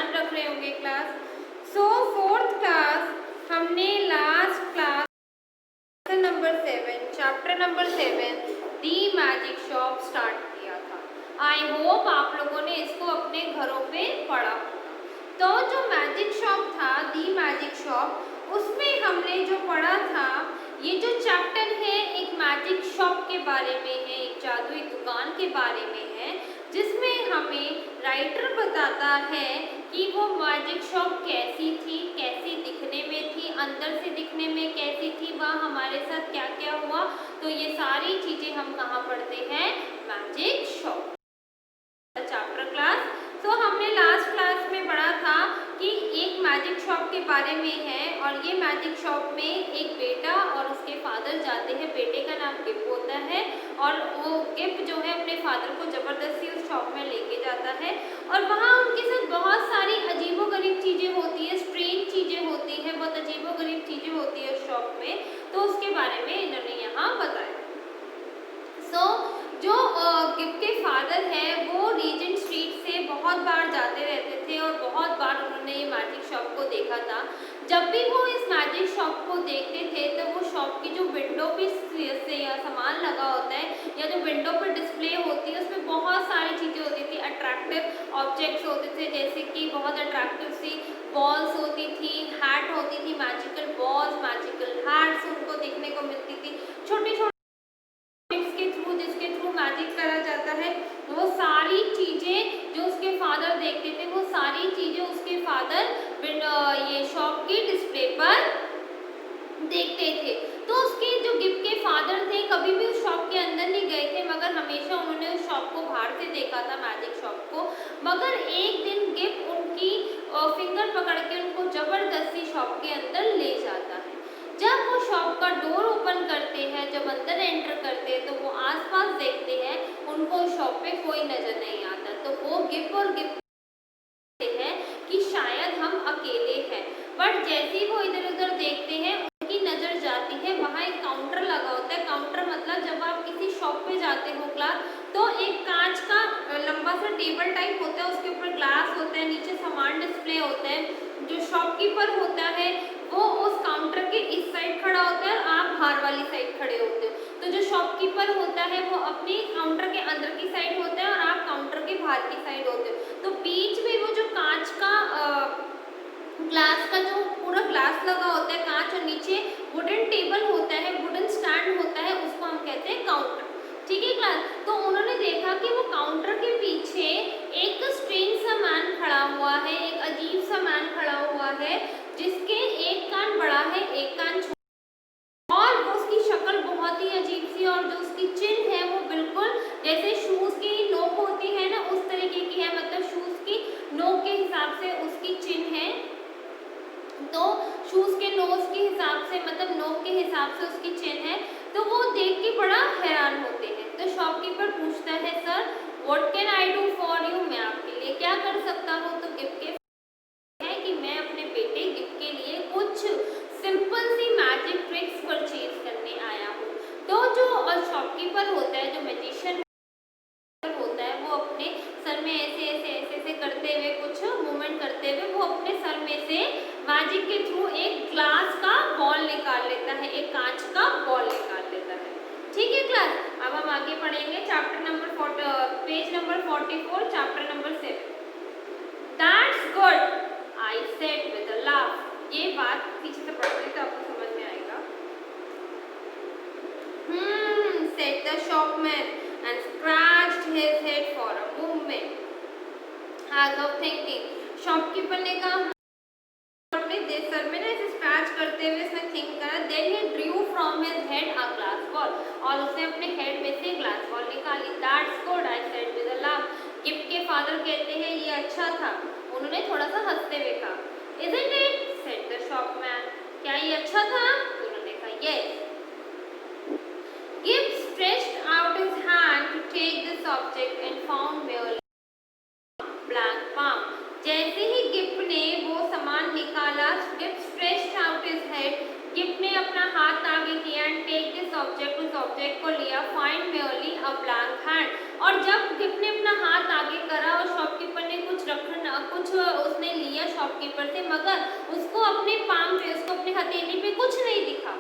ध्यान रख रहे होंगे क्लास। सो फोर्थ क्लास हमने last class number 7 chapter number 7 दी मैजिक शॉप स्टार्ट किया था। आई होप आप लोगों ने इसको अपने घरों पे पढ़ा होगा। तो जो मैजिक शॉप था, दी मैजिक शॉप, उसमें हमने जो पढ़ा था, ये जो चैप्टर है एक मैजिक शॉप के बारे में है, एक जादुई दुकान के बारे में है, जिसमें हमें राइटर बताता है कि वो मैजिक शॉप कैसी थी, कैसी दिखने में थी, अंदर से दिखने में कैसी थी, वह हमारे साथ क्या क्या हुआ। तो ये सारी चीज़ें हम कहाँ पढ़ते हैं, मैजिक शॉप चैप्टर क्लास। तो हमने लास्ट क्लास में पढ़ा था कि एक मैजिक शॉप के बारे में है, और ये मैजिक शॉप में एक बेटा और उसके फादर जाते हैं। बेटे का नाम गिप होता है, और वो गिप जो है अपने फादर को ज़बरदस्ती उस शॉप में लेके जाता है, और वहाँ उनके साथ बहुत सारी अजीबोगरीब चीज़ें होती है, स्ट्रेंज चीज़ें होती हैं, बहुत अजीबोगरीब चीज़ें होती है उस शॉप में। तो उसके बारे में इन्होंने यहाँ बताया। जो गिप के फादर हैं वो रीजेंट स्ट्रीट से बहुत बार जाते रहते थे, और बहुत बार उन्होंने ये मैजिक शॉप को देखा था। जब भी वो इस मैजिक शॉप को देखते थे तो वो शॉप की जो विंडो पे से या सामान लगा होता है, या जो विंडो पर डिस्प्ले होती है, उसमें बहुत सारी चीज़ें होती थी, अट्रैक्टिव ऑब्जेक्ट्स होते थे, जैसे कि बहुत अट्रैक्टिव सी बॉल्स होती थी, हैट होती थी, मैजिकल बॉल्स, मैजिकल हैट्स उनको देखने को मिलती थी, छोटी छोटी जिसके थ्रू मैजिक करा जाता है। वो सारी चीज़ें जो उसके फादर देखते थे, वो सारी चीज़ें उसके फादर ये शॉप की डिस्प्ले पर देखते थे। तो उसके जो गिप के फादर थे कभी भी उस शॉप के अंदर नहीं गए थे, मगर हमेशा उन्होंने उस शॉप को बाहर से देखा था, मैजिक शॉप को। मगर एक दिन गिप उनकी फिंगर पकड़ के उनको ज़बरदस्ती शॉप के अंदर ले जाता है। जब वो शॉप का डोर ओपन करते हैं, जब अंदर एंटर करते हैं, तो वो आसपास देखते हैं, उनको शॉप पे कोई नज़र नहीं आता। तो वो गिप और गिप हैं कि शायद हम अकेले हैं, बट जैसे ही वो इधर उधर देखते हैं, उनकी नज़र जाती है, वहाँ एक काउंटर लगा होता है। काउंटर मतलब जब आप किसी शॉप पे जाते हो क्लास, तो एक कांच का लंबा सा टेबल टाइप होता है, उसके ऊपर ग्लास होता है, नीचे सामान डिस्प्ले होता है। जो शॉपकीपर होता है वो उस काउंटर के इस साइड खड़ा होता है, और आप बाहर वाली साइड खड़े होते हो। तो जो शॉपकीपर होता है वो अपनी काउंटर के अंदर की साइड होता है, और आप काउंटर के बाहर की साइड होते हो। तो बीच में वो जो कांच का ग्लास का जो पूरा ग्लास लगा होता है कांच, और नीचे वुडन टेबल होता है, वुडन स्टैंड होता है, उसको हम कहते हैं काउंटर। ठीक है क्लास। तो उन्होंने देखा कि वो काउंटर के पीछे एक स्ट्रेंज सा मैन खड़ा हुआ है, एक अजीब सा मैन खड़ा हुआ है, जिसके एक कान बड़ा है, एक कान छोटा, और उसकी शक्ल बहुत ही अजीब सी, और जो उसकी चिन्ह है वो बिल्कुल जैसे शूज की नोक होती है ना, उस तरीके की है, मतलब शूज की नोक के हिसाब से उसकी चिन्ह है। तो शूज के नोज के हिसाब से, मतलब नोक के हिसाब से उसकी चिन्ह है। तो वो देख के बड़ा हैरान होते हैं। तो शॉपकीपर पूछता है, sir what can I do for you, मैं आपके लिए क्या कर सकता हूँ। तो गिप के है कि मैं अपने बेटे गिप के लिए कुछ सिंपल सी मैजिक ट्रिक्स परचेज करने आया हूँ। तो जो शॉपकीपर होता है, जो मैजिशियन होता है, वो अपने सर में ऐसे ऐसे ऐसे ऐसे करते हुए, कुछ मूवमेंट करते हुए, वो अपने सर में से मैजिक के थ्रू एक ग्लास का बॉल निकाल लेता है, एक कांच का बॉल निकाल लेता है। ठीक है क्लास। अब हम आगे पढ़ेंगे chapter number page number 44, chapter number 7। That's good, I said with a laugh. ये बात पीछे से पढ़ रहे तो आपको समझ में आएगा। said the shopman and scratched his head for a moment, as of thinking. Shopkeeper ने कहा, अपने सर में ना ऐसे स्क्रैच करते हुए इसने थिंक करा। Then he drew from his head a glass ball, और उसने अपने हेड में से ग्लास बॉल निकाली। That's good, I said with a laugh. Gip के फादर कहते हैं, ये अच्छा था। उन्होंने थोड़ा सा हंसते हुए कहा, इजंट इट, सेड द शॉपमैन, क्या ये अच्छा था। उन्होंने कहा, yes. Gibb stretched out his hand to take this object and found merely blank palm. जैसे ही गिप ने वो सामान निकाला, गिप stretched out his head, गिप ने अपना हाथ आगे किया and take this object, उस ऑब्जेक्ट को लिया, find merely a blank hand। और जब गिप ने अपना हाथ आगे करा और शॉपकीपर ने कुछ कुछ उसने लिया शॉपकीपर से, मगर उसको अपने पाम पे, उसको अपने हथेली पे कुछ नहीं दिखा।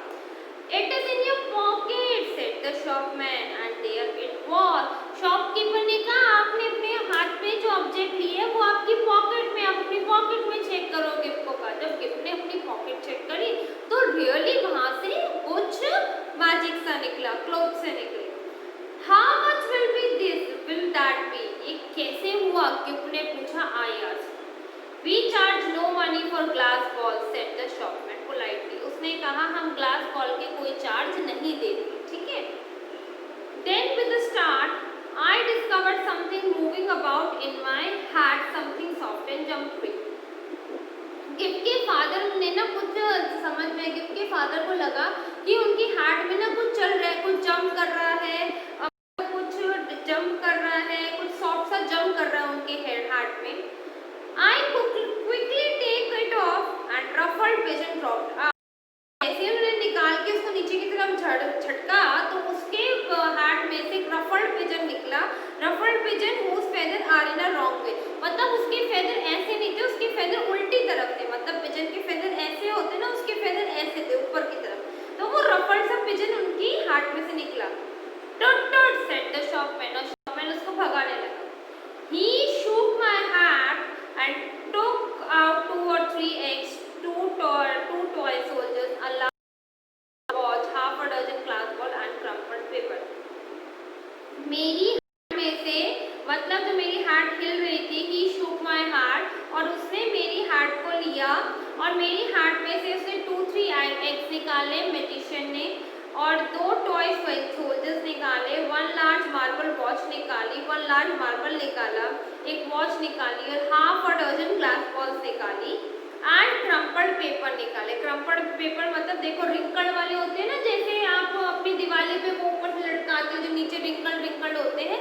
It is in your pocket, said the shopman, and there it was. Shopkeeper ने कहा आपने अपने हाथ में जो ऑब्जेक्ट लिया है वो आपकी पॉकेट में, आप अपनी पॉकेट में चेक करो। गिफ्ट को कहा, जब गिफ्ट ने अपनी पॉकेट चेक करी तो रियली वहां से कुछ मैजिक सा निकला, क्लोथ से निकले। How much will be this? Will that be? ये कैसे हुआ? गिफ्ट ने पूछा। I asked. We charge no money for glass balls, said the shopman politely. उसने कहा हम ग्लास बॉल के कोई चार्ज नहीं देते, ठीक है। Then with a start, I discovered something moving about in my hat, something soft and jumpy. Gift के फादर ने ना कुछ समझ में, गिफ्ट के फादर को लगा कि उनकी हैट में ना कुछ चल रहा है, कुछ जंप कर रहा है, कुछ जंप कर रहा है, कुछ सॉफ्ट सा जंप कर रहा है उनके हैट में। I quickly take it off and ruffled pigeon dropped out. ऐसे उन्होंने निकाल के उसको नीचे की तरफ झटका तो उसके हैट में से एक रफल्ड पिजन निकला। Ruffled pigeon whose feather are in a wrong way, मतलब उसके फेदर ऐसे नहीं थे, उसके फेदर उल्टी तरफ थे। मतलब पिजन के फेदर ऐसे होते ना, उसके फेदर ऐसे थे ऊपर की तरफ। तो वो रफल्ड सा पिजन उनकी हैट में से निकला। टट टट said the shopman, और शॉपमैन उसको भगाने लगा। He shook my hat and took out 2 or 3 eggs, two toy soldiers, a large watch, half a dozen glass ball and crumpled paper. मेरी हैट में से, मतलब जो मेरी हैट हिल रही थी, he shook my hat, और उसने मेरी हैट को लिया और मेरी हैट में से उसने 2-3 eggs निकाले मैजिशियन ने, और 2 टॉय सोल्जर्स निकाले, 1 लार्ज मार्बल वॉच निकाली, 1 लार्ज मार्बल निकाला, एक वॉच निकाली और half a dozen glass balls निकाली एंड क्रम्पल्ड पेपर निकाले। क्रम्पल्ड पेपर मतलब देखो रिंकल वाले होते हैं ना, जैसे आप अपनी दिवाली पे वो ऊपर से लटकाते हो जो नीचे रिंकल होते हैं,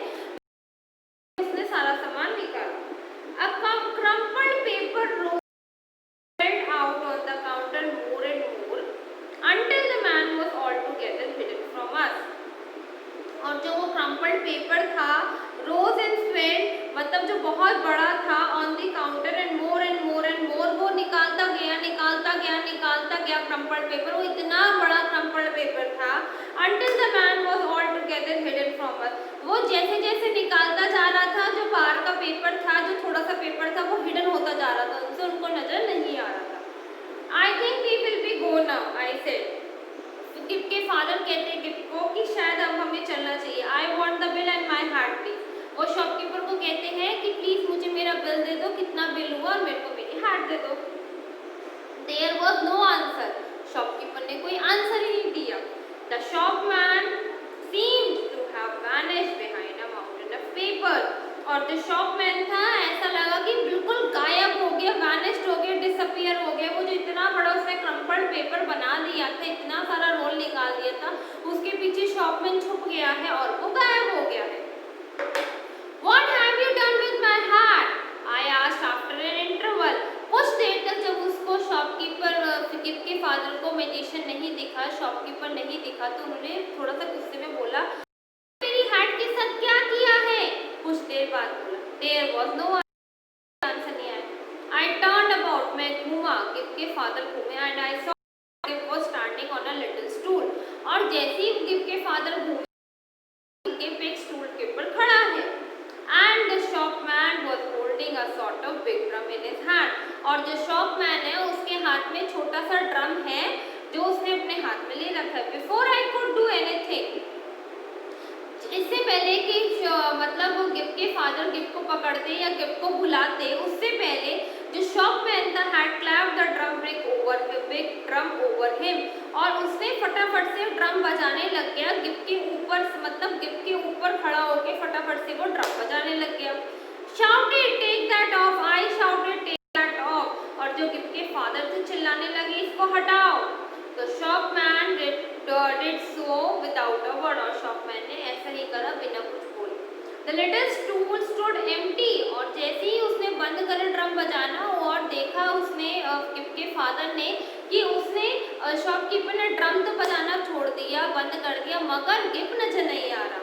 उसने सारा सामान निकाला। अब crumpled paper rolled out on the counter more and more until the man was altogether hidden from us. और जो वो क्रम्पल्ड पेपर था रोज एंड स्वेल्ड, मतलब जो बहुत बड़ा था, on the counter and more वो निकालता गया क्रम्पल्ड पेपर। वो इतना बड़ा क्रम्पल्ड पेपर था until the man was altogether hidden from us. वो जैसे जैसे निकालता जा रहा था, जो बाहर का पेपर था, जो थोड़ा सा पेपर था, वो हिडन होता जा रहा था, उनसे उनको नजर नहीं आ रहा था। I think we will be go now, I said. Gift के फादर कहते हैं गिफ्ट को कि शायद अब हमें चलना चाहिए। I want the bill and my hat please. वो शॉपकीपर को कहते हैं कि प्लीज मुझे मेरा बिल दे दो, कितना बिल हुआ, और मेरे को मेरी हैट दे दो। There was no answer. Shopkeeper ने कोई आंसर ही नहीं दिया। The shopman seemed to have vanished behind a mountain of paper. और जो शॉपमैन था ऐसा लगा कि बिल्कुल गायब हो गया, वैनिश्ड हो गया, डिसअपियर हो गया। वो जो इतना बड़ा उसने क्रम्पल्ड पेपर बना दिया था, इतना सारा रोल निकाल दिया था, उसके पीछे शॉपमैन छुप गया है और वो गायब हो गया है। What have you done with my hat? I asked after an interval. कुछ देर तक जब उसको शॉपकीपर गिफ्ट के फादर को मैजिशियन नहीं दिखा, शॉपकीपर नहीं दिखा, तो उन्होंने थोड़ा सा गुस्से में बोला मेरी हैट के साथ क्या किया है? कुछ देर बाद बोला There was no आंसर नहीं आया। I turned about, मैं घूमा, गिफ्ट के फादर घूमे, and I saw gift was standing on a little stool. और जैसे ही गिफ्ट के फादर घूमे, गिफ्ट एक स्टूल के ऊपर खड़ा है। And the shopman was holding a sort of big drum in his hand. और जो शॉपमैन है उसके हाथ में छोटा सा ड्रम है जो उसने अपने हाथ में ले रखा है। Before I could do anything, इससे पहले कि मतलब वो गिफ्ट के फादर गिफ्ट को पकड़ते या गिफ्ट को बुलाते, उससे पहले जो शॉपमैन था had clapped the big drum over him, और उसने फटाफट से ड्रम बजाने लग गया गिफ्ट के ऊपर, मतलब गिफ्ट के ऊपर खड़ा होके फटाफट से वो ड्रम बजाने लग गया। Shouted take that off, I shouted take that off, और जो गिफ्ट के फादर थे चिल्लाने लगे इसको हटाओ। तो शॉपमैन did so without a word, और शॉपमैन ने ऐसा ही करा बिना कुछ बोले। The little stool stood empty, और जैसे ही उसने बंद करा ड्रम बजाना और देखा उसने गिफ्ट के फादर ने कि उसने शॉपकीपर ने ड्रम तो बजाना छोड़ दिया, बंद कर दिया, मगर गिफ्ट नजर नहीं आ रहा।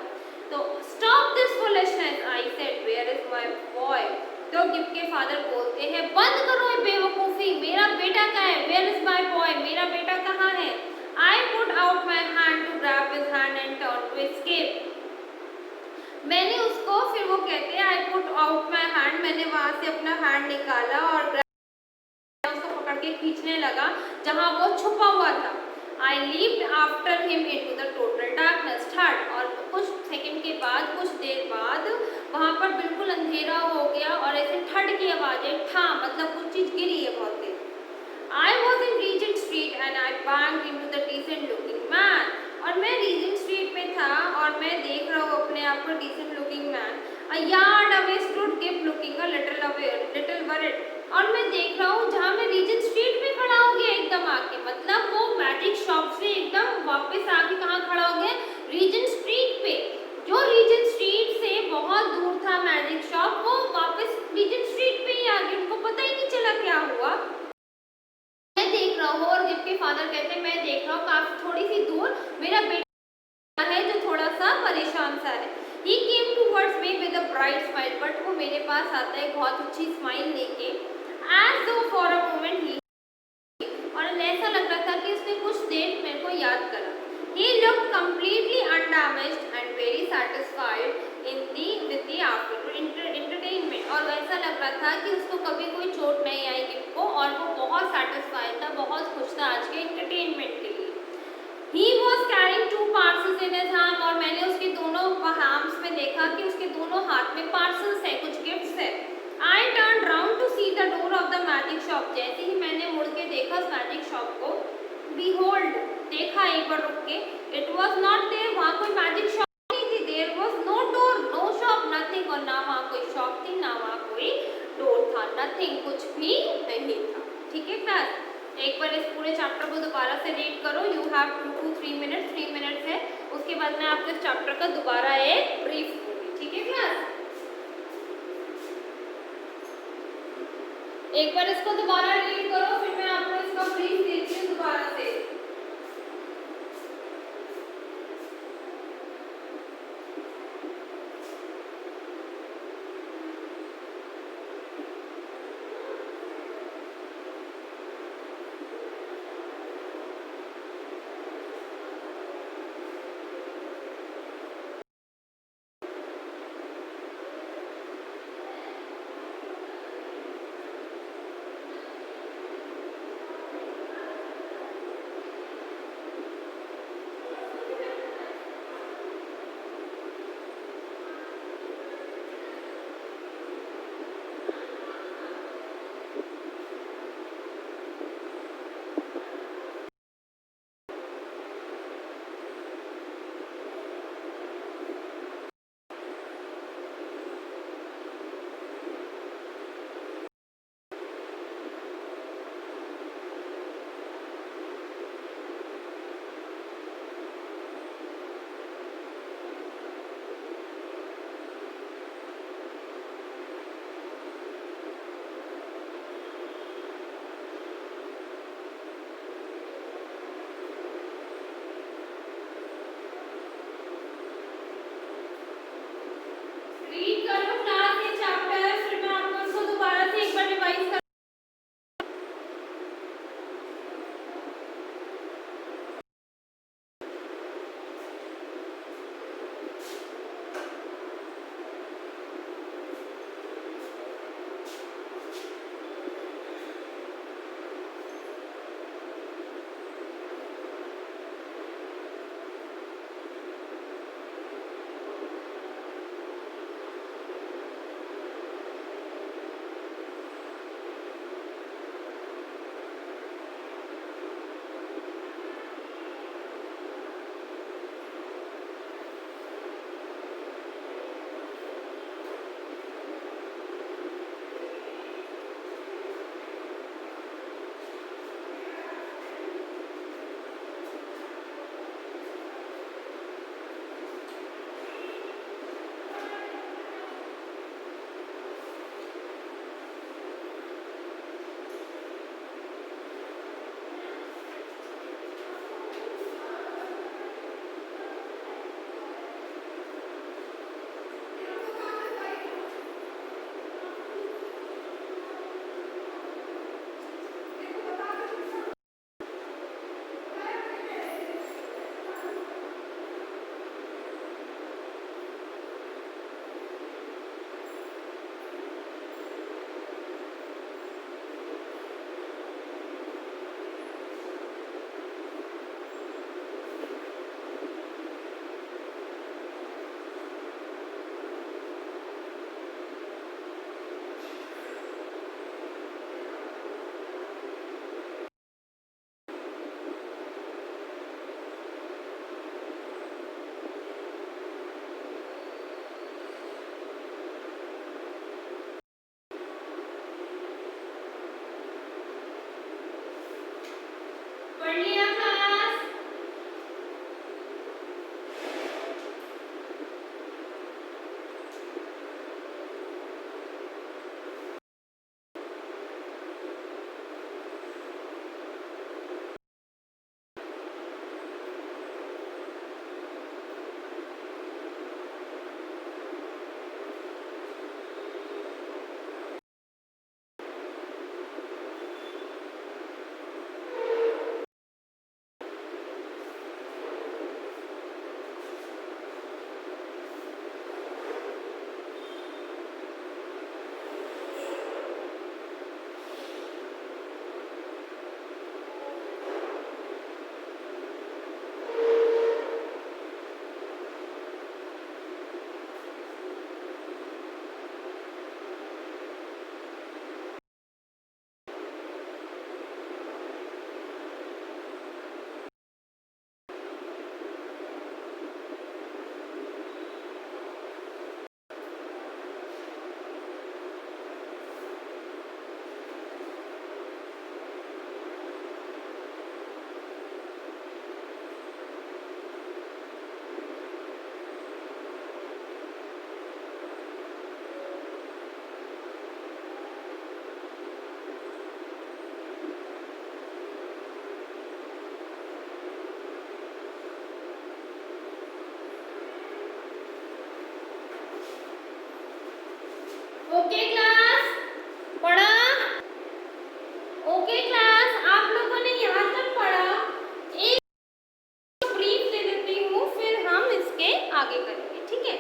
तो stop this foolishness, I said, where is my boy? तो गिफ्ट के फादर बोलते हैं बंद करो ये बेवकूफ़ी, मेरा बेटा कहाँ है, वेयर इज माई बॉय, मेरा बेटा कहाँ है। I put out my hand to grab his hand and turn to escape. मैंने उसको, फिर वो कहते हैं I put out my hand, मैंने वहाँ से अपना हैंड निकाला और उसको पकड़ के खींचने लगा जहाँ वो छुपा हुआ था। I leaped after him into the total darkness. Third, और कुछ सेकंड के बाद, कुछ देर बाद वहाँ पर बिल्कुल अंधेरा हो गया और ऐसे ठंड की आवाज़ें, ठा मतलब कुछ चीज़ गिरी है बहुत तेज। I was in Regent Street and I banged into the decent looking man. और मैं रीजेंट स्ट्रीट पे था और मैं देख रहा हूँ अपने आप को decent looking man. A yard away stood Gift looking a little worried. और मैं देख रहा हूँ जहाँ मैं रीजेंट स्ट्रीट पे खड़ा हो गया एकदम आके, मतलब वो मैजिक शॉप से एकदम वापस आके कहाँ खड़ा हो गया, रीजेंट स्ट्रीट पे। जो रीजेंट स्ट्रीट से बहुत दूर था मैजिक शॉप, वो वापस रीजेंट स्ट्रीट पे ही आ गया, उनको पता ही नहीं चला क्या हुआ। मैं देख रहा हूँ और गिफ्ट के फादर कहते हैं मैं देख रहा हूँ काफी थोड़ी सी दूर मेरा बेटा है जो थोड़ा सा परेशान सा है। He came towards me with a bright smile, but वो मेरे पास आता है बहुत अच्छी स्माइल लेके। As though for a moment he, और ऐसा लग रहा था कि उसने कुछ देर मेरे को याद करा। He looked completely undamaged and very satisfied with the afternoon entertainment, और वैसा लग रहा था कि उसको कभी कोई चोट नहीं आई गिफ्ट को, और वो बहुत सेटिस्फाइड था, बहुत खुश था आज के एंटरटेनमेंट के लिए। He was carrying two parcels in his hand, और मैंने उसके दोनों आर्म्स में देखा कि उसके दोनों हाथ में पार्सल्स है, कुछ गिफ्ट्स है। I turned round to see the door of the magic shop. जैसे ही मैंने मुड़ के देखा उस मैजिक शॉप को, behold, देखा एक बार रुक के, it was not there, वहाँ कोई मैजिक शॉप नहीं थी। There was no door, no shop, nothing, और ना वहाँ कोई शॉप थी ना वहाँ कोई डोर था, nothing, कुछ भी नहीं था। ठीक है क्लास, एक बार इस पूरे चैप्टर को दोबारा से रीड करो। You have 2 to 3 minutes, 3 minutes है, उसके बाद मैं आपको इस चैप्टर का दोबारा एक ब्रीफ दूंगी। ठीक है क्लास, एक बार इसको दोबारा रीड करो, फिर मैं आपको इसका ब्रीफ देती हूँ दोबारा से। रीड करो क्लास ये चैप्टर, फिर मैं आपको इसको दोबारा से एक बार रिवाइज कर। ओके क्लास, पढ़ा? ओके क्लास, आप लोगों ने यहाँ तक पढ़ा। एक ब्रीफ दे देती हूँ, फिर हम इसके आगे करेंगे, ठीक है?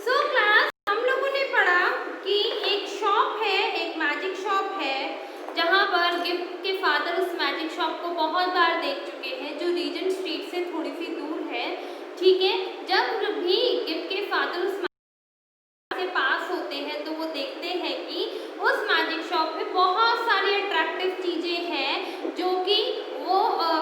सो क्लास, हम लोगों ने पढ़ा कि एक शॉप है, एक मैजिक शॉप है, जहाँ पर गिफ्ट के फादर उस मैजिक शॉप को बहुत बार देख चुके हैं, जो रीजेंट स्ट्रीट से थोड़ी सी दूर है, ठीक है? जब भी गिफ्ट के फादर उस से पास होते हैं तो वो देखते हैं कि उस मैजिक शॉप में बहुत सारी अट्रैक्टिव चीज़ें हैं, जो कि वो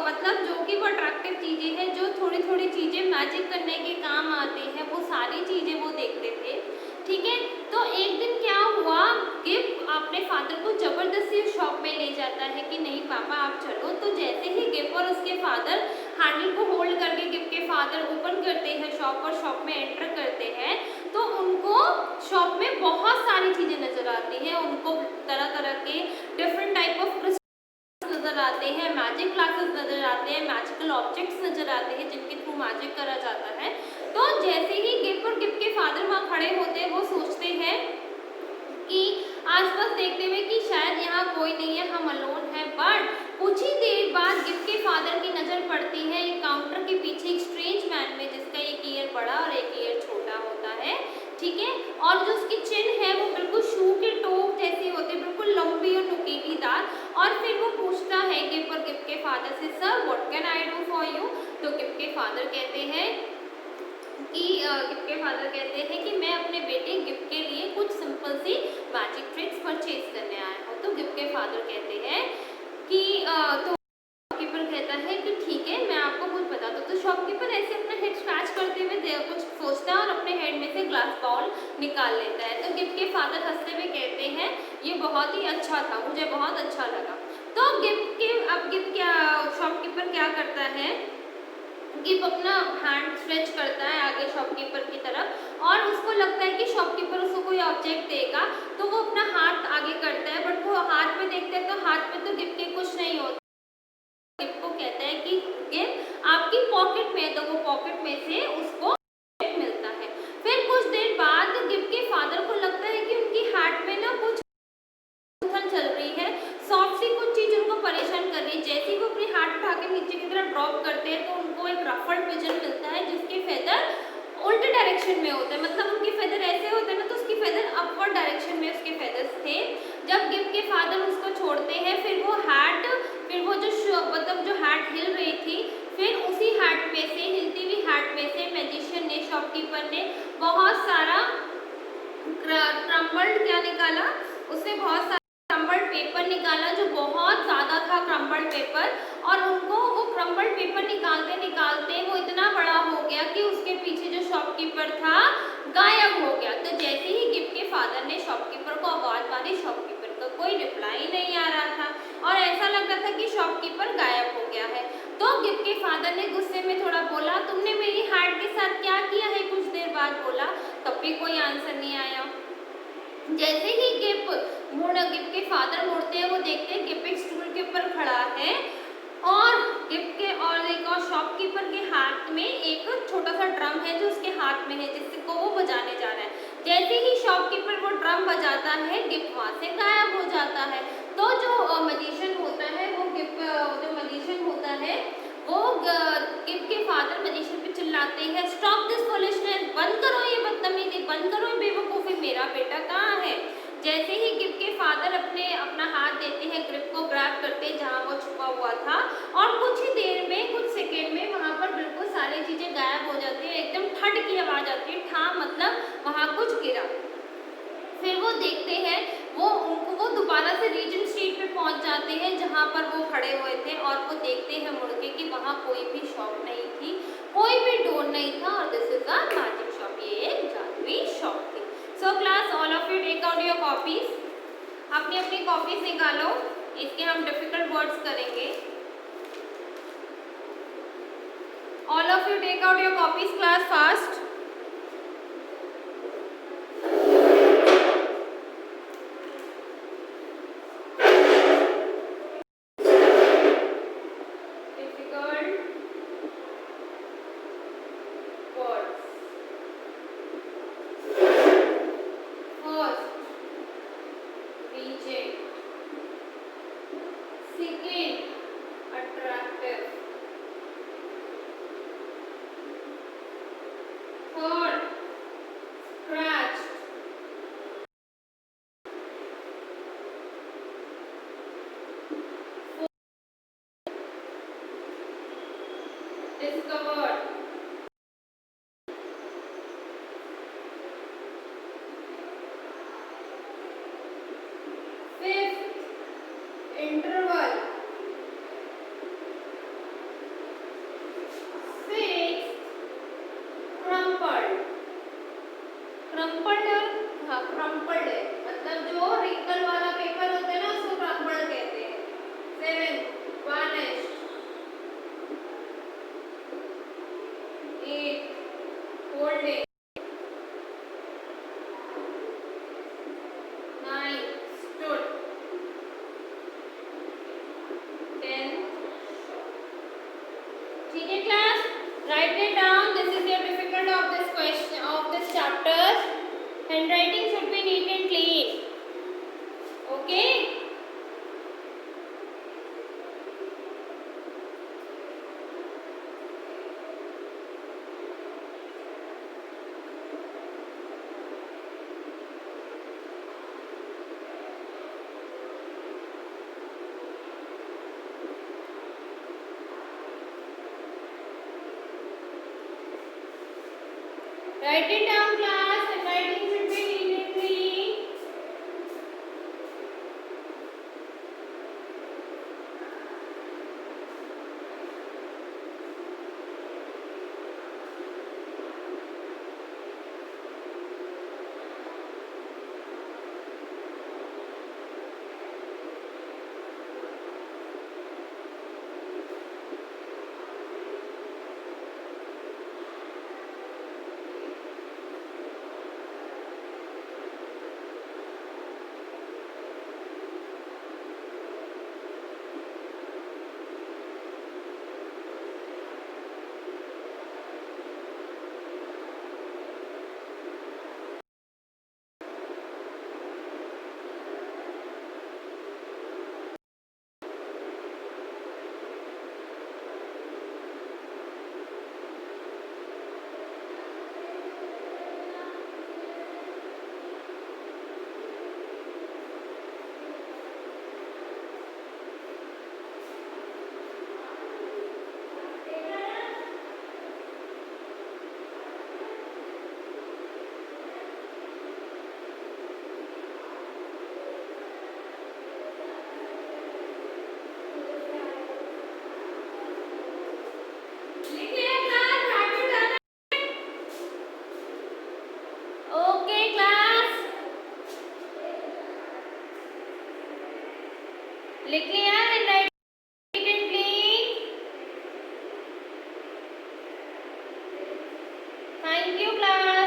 मतलब जो कि वो अट्रैक्टिव चीज़ें हैं, जो थोड़ी थोड़ी चीज़ें मैजिक करने के काम आती हैं, वो सारी चीज़ें वो देखते थे, ठीक है? तो एक दिन क्या हुआ, गिफ्ट अपने फादर को ज़बरदस्ती उस शॉप में ले जाता है कि नहीं पापा आप चलो। तो जैसे ही गिफ्ट और उसके फादर हैंडल को होल्ड करके गिफ्ट के फादर ओपन करते हैं शॉप और शॉप में एंटर करते हैं, तो उनको शॉप में बहुत सारी चीज़ें नज़र आती हैं। उनको तरह तरह के डिफरेंट टाइप ऑफ नज़र आते हैं, मैजिक ग्लासेस नज़र आते हैं, मैजिकल ऑब्जेक्ट्स नज़र आते हैं जिनके थ्रू मैजिक करा जाता है। तो जैसे ही गिफ्ट और गिफ्ट के फादर वहाँ खड़े होते हैं, वो सोचते हैं कि आसपास देखते हुए कि शायद यहाँ कोई नहीं है, हम अलोन हैं। बट कुछ ही देर बाद गिफ्ट के फादर की नज़र पड़ती है एक काउंटर के पीछे एक स्ट्रेंज मैन में, जिसका एक ईयर बड़ा और एक ईयर छोटा होता है, ठीक है? और जो उसकी चिन है वो बिल्कुल शू के टोप जैसी होती है, बिल्कुल लंबी और नुकीलीदार। और फिर वो पूछता है गिफ्ट और गिफ्ट के फादर से, sir what can I do for you? तो गिफ्ट के फादर कहते हैं कि गिफ्ट के फादर कहते हैं कि मैं अपने बेटे गिफ्ट के लिए कुछ सिंपल सी मैजिक ट्रिक्स परचेज करने आया हूँ। तो गिफ्ट के फादर कहते हैं कि तो शॉपकीपर कहता है कि ठीक है, मैं आपको कुछ बता दूँ। तो शॉपकीपर ऐसे अपना हेड स्क्रैच करते हुए कुछ सोचता है और अपने हेड में से ग्लास बाउल निकाल लेता है। तो गिफ्ट के फादर हंसते हुए कहते हैं ये बहुत ही अच्छा था, मुझे बहुत अच्छा लगा। तो गिफ्ट क्या शॉपकीपर क्या करता है, गिफ्ट अपना हैंड स्ट्रेच करता है आगे शॉपकीपर की तरफ, और उसको लगता है कि शॉपकीपर उसको कोई ऑब्जेक्ट देगा, तो वो अपना हाथ आगे करता है। बट वो हाथ में देखता है तो हाथ में तो गिफ्ट के कुछ नहीं होता। गिफ्ट को कहता है कि गिफ्ट आपकी पॉकेट में है, तो वो पॉकेट में से उसको मिलता है। फिर कुछ देर बाद गिफ्ट के फादर को लगता है कि उनकी हाथ में ना कुछ चल रही है, सॉफ्ट सी कुछ चीज उनको परेशान कर रही है। जैसे ही वो अपनी हाथ उठा के नीचे की तरफ ड्रॉप करते हैं तो उनको एक रफल्ड पिजन मिलता है, जिसके फेदर उल्टे डायरेक्शन में होते हैं। मतलब उनके फेदर ऐसे होते हैं ना, तो उसकी फेदर अपवर्ड डायरेक्शन में उसके फेदर्स थे। जब गिफ्ट के फादर उसको छोड़ते हैं, फिर वो जो हैट हिल रही थी, फिर उसी हैट में से, हिलती हुई हैट में से मैजिशियन ने, शॉपकीपर ने बहुत सारा क्रम्बल्ड क्या निकाला, उसने बहुत सारा क्रम्बल्ड पेपर निकाला, जो बहुत ज़्यादा था क्रम्बल्ड पेपर। और उनको वो क्रम्बल्ड पेपर निकालते निकालते वो इतना बड़ा हो गया कि उसके पीछे जो शॉपकीपर था गायब हो गया। तो जैसे ही गिफ्ट के फादर ने शॉपकीपर को आवाज़ मारी, शॉपकीपर का कोई रिप्लाई नहीं आ रहा था और ऐसा लग रहा था कि शॉपकीपर गायब हो गया है। तो गिफ्ट के फादर ने गुस्से में थोड़ा बोला, तुमने मेरी हार्ट के साथ क्या किया है? कुछ देर बाद बोला, तब भी कोई आंसर नहीं आया। जैसे ही गिफ्ट के फादर मुड़ते हैं, वो देखते हैं गिफ्ट एक स्टूल के ऊपर खड़ा है और गिफ्ट के और एक और शॉपकीपर के हाथ में एक छोटा सा ड्रम है जो उसके हाथ में है, जिसको वो बजाने जा रहा है। जैसे ही शॉपकीपर वो ड्रम बजाता है, गिफ्ट वहाँ से गायब हो जाता है। तो जो मजिशियन होता है वो गिफ्ट के फादर मजिशियन पे चिल्लाते हैं, स्टॉप दिस फूलिशनेस, बंद करो ये बदतमीजी, बंद करो ये बेवकूफ़ी, मेरा बेटा कहाँ है? जैसे ही गिफ्ट के फादर अपना हाथ देते हैं, ग्रिप को ग्रैब करते हैं जहाँ वो छुपा हुआ था, और कुछ ही देर में, कुछ सेकेंड में वहाँ पर बिल्कुल सारी चीज़ें गायब हो जाती है। एकदम ठट की आवाज़ आती है, ठा मतलब वहाँ कुछ गिरा। फिर वो देखते हैं, वो दोबारा से रीजेंट स्ट्रीट पे पहुंच जाते हैं जहां पर वो खड़े हुए थे, और वो देखते हैं मुड़ के कि वहां कोई भी शॉप नहीं थी, कोई भी डोर नहीं था, और this is a magic shop, ये एक जादुई शॉप थी। So class, all of you take out your copies, अपनी अपनी कॉपीज निकालो, इसके हम डिफिकल्ट वर्ड्स करेंगे। All of you take out your copies class fast. interval. Sixth, crumpled. crumpled और हाँ crumpled है मतलब जो wrinkle वाला पेपर होता है ना उसको crumpled कहते हैं. Seventh, vanished. Eighth, folded. Ninth, stood. 10th, ठीक है class, write it down. This is your difficult of this question of this chapter. Handwriting should be neat and clean. Okay. Write it down class. Handwriting should be neat and clean. Okay class. लिख लिया handwriting neat and clean. Thank you class.